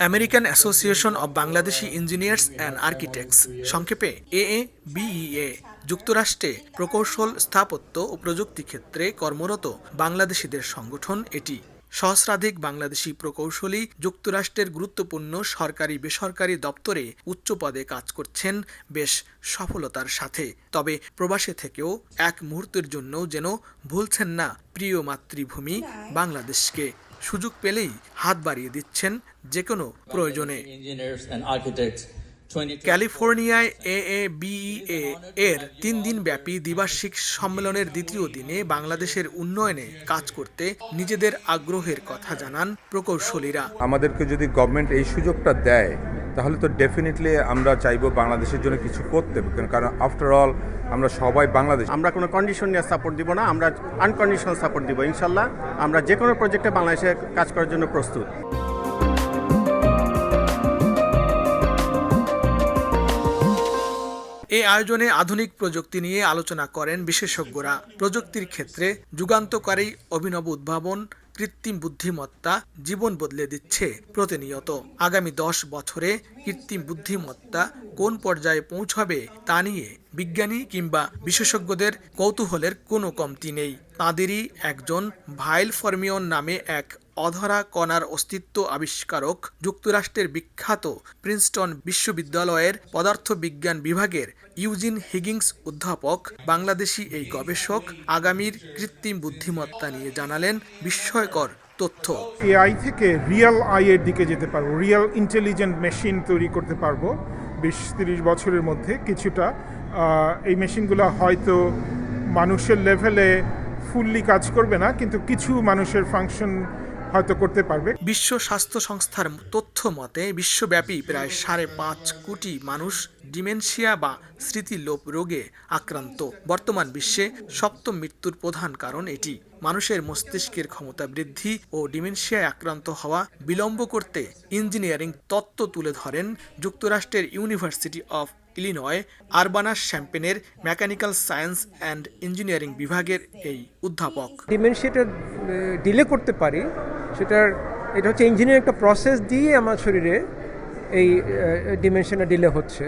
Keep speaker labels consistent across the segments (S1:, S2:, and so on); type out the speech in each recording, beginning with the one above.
S1: American association of Bangladeshi engineers and architects সংক্ষেপে AABEA যুক্তরাষ্ট্রে প্রকৌশল, স্থাপত্য ও প্রযুক্তি ক্ষেত্রে কর্মরত বাংলাদেশিদের সংগঠন এটি। সহস্রাধিক বাংলাদেশি প্রকৌশলী যুক্তরাষ্ট্রের গুরুত্বপূর্ণ সরকারি বেসরকারি দপ্তরে উচ্চ পদে কাজ করছেন বেশ সফলতার সাথে। তবে প্রবাসে থেকেও এক মুহূর্তের জন্যও যেন ভুলছেন না প্রিয় মাতৃভূমি বাংলাদেশকে। সুযোগ পেলেই হাত বাড়িয়ে দিচ্ছেন যে কোনো প্রয়োজনে। ক্যালিফোর্নিয়ায় AABEA এর 3 দিনব্যাপী দ্বিবার্ষিক সম্মেলনের দ্বিতীয় দিনে বাংলাদেশের উন্নয়নে কাজ করতে নিজেদের আগ্রহের কথা জানান প্রকৌশলীরা।
S2: আমাদেরকে যদি গভর্নমেন্ট এই সুযোগটা দেয় তাহলে তো ডেফিনেটলি আমরা চাইবো বাংলাদেশের জন্য কিছু করতে, কারণ আফটার অল আমরা সবাই বাংলাদেশ।
S3: আমরা কোনো কন্ডিশন নিয়ে সাপোর্ট দিব না, আমরা আনকন্ডিশনাল সাপোর্ট দিব। ইনশাল্লাহ আমরা যে কোনো প্রজেক্টে বাংলাদেশে কাজ করার জন্য প্রস্তুত।
S1: এই আয়োজনে আধুনিক প্রযুক্তি নিয়ে আলোচনা করেন বিশেষজ্ঞরা। প্রযুক্তির ক্ষেত্রে যুগান্তকারী অভিনব উদ্ভাবন, কৃত্রিম বুদ্ধিমত্তা জীবন বদলে দিচ্ছে প্রতিনিয়ত। আগামী 10 বছরে কৃত্রিম বুদ্ধিমত্তা কোন পর্যায়ে পৌঁছাবে তা নিয়ে বিজ্ঞানী কিংবা বিশেষজ্ঞদের কৌতূহলের কোনো কমতি নেই। তাঁদেরই একজন ভাইল ফরমিয়ন নামে এক অধরা কণার অস্তিত্ব আবিষ্কারক, যুক্তরাষ্ট্রের বিখ্যাত প্রিন্সটন বিশ্ববিদ্যালয়ের পদার্থবিজ্ঞান বিভাগের ইউজিন হিগিংস অধ্যাপক। বাংলাদেশি এই গবেষক আগামীর কৃত্রিম বুদ্ধিমত্তা নিয়ে জানালেন বিস্ময়কর তথ্য।
S4: এআই থেকে রিয়েল আইয়ের দিকে যেতে পারবো, রিয়েল ইন্টেলিজেন্ট মেশিন তৈরি করতে পারবো 20-30 বছরের মধ্যে। কিছুটা এই মেশিনগুলো হয়তো মানুষের লেভেলে ফুললি কাজ করবে না, কিন্তু কিছু মানুষের ফাংশন হয়তো করতে পারবে।
S1: বিশ্ব স্বাস্থ্য সংস্থার তথ্য মতে বিশ্বব্যাপী প্রায় 5.5 কোটি মানুষ ডিমেনশিয়া বা স্মৃতিলোপ রোগে আক্রান্ত। বর্তমান বিশ্বে 7ম মৃত্যুর প্রধান কারণ এটি। মানুষের মস্তিষ্কের ক্ষমতা বৃদ্ধি ও ডিমেনশিয়ায় আক্রান্ত হওয়া বিলম্ব করতে ইঞ্জিনিয়ারিং তত্ত্ব তুলে ধরেন যুক্তরাষ্ট্রের ইউনিভার্সিটি অফ ইলিনয় আরবানা-শ্যাম্পেনের মেকানিক্যাল সায়েন্স অ্যান্ড ইঞ্জিনিয়ারিং বিভাগের এই অধ্যাপক।
S5: ডিমেনশিয়াটা ডিলে করতে পারি, এটা হচ্ছে ইঞ্জিনিয়ারিং একটা প্রসেস দিয়ে আমার শরীরে এই ডিমেনশনটা ডিলে হচ্ছে।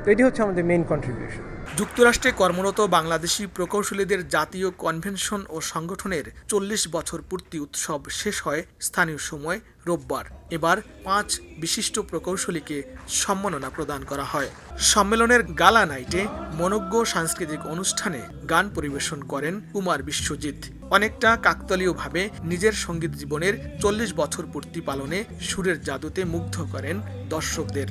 S5: তো এটি হচ্ছে আমাদের মেইন কন্ট্রিবিউশন।
S1: যুক্তরাষ্ট্রে কর্মরত বাংলাদেশি প্রকৌশলীদের জাতীয় কনভেনশন ও সংগঠনের 40 বছর পূর্তি উৎসব শেষ হয় স্থানীয় সময় রোববার। এবার 5 বিশিষ্ট প্রকৌশলীকে সম্মাননা প্রদান করা হয়। সম্মেলনের গালা নাইটে মনোজ্ঞ সাংস্কৃতিক অনুষ্ঠানে গান পরিবেশন করেন কুমার বিশ্বজিৎ। অনেকটা কাকতালীয়ভাবে নিজের সঙ্গীত জীবনের 40 বছর পূর্তি পালনে সুরের জাদুতে মুগ্ধ করেন দর্শকদের।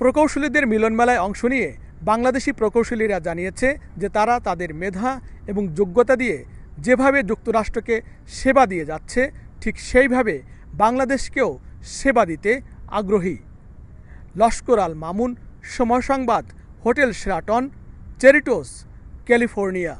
S1: প্রকৌশলীদের মিলনমেলায় অংশ নিয়ে বাংলাদেশি প্রকৌশলীরা জানিয়েছে যে তারা তাদের মেধা এবং যোগ্যতা দিয়ে যেভাবে যুক্তরাষ্ট্রকে সেবা দিয়ে যাচ্ছে, ঠিক সেইভাবে বাংলাদেশকেও সেবা দিতে আগ্রহী। লস্কর আল মামুন, সময় সংবাদ, হোটেল শেরাটন, চেরিটোস, ক্যালিফোর্নিয়া।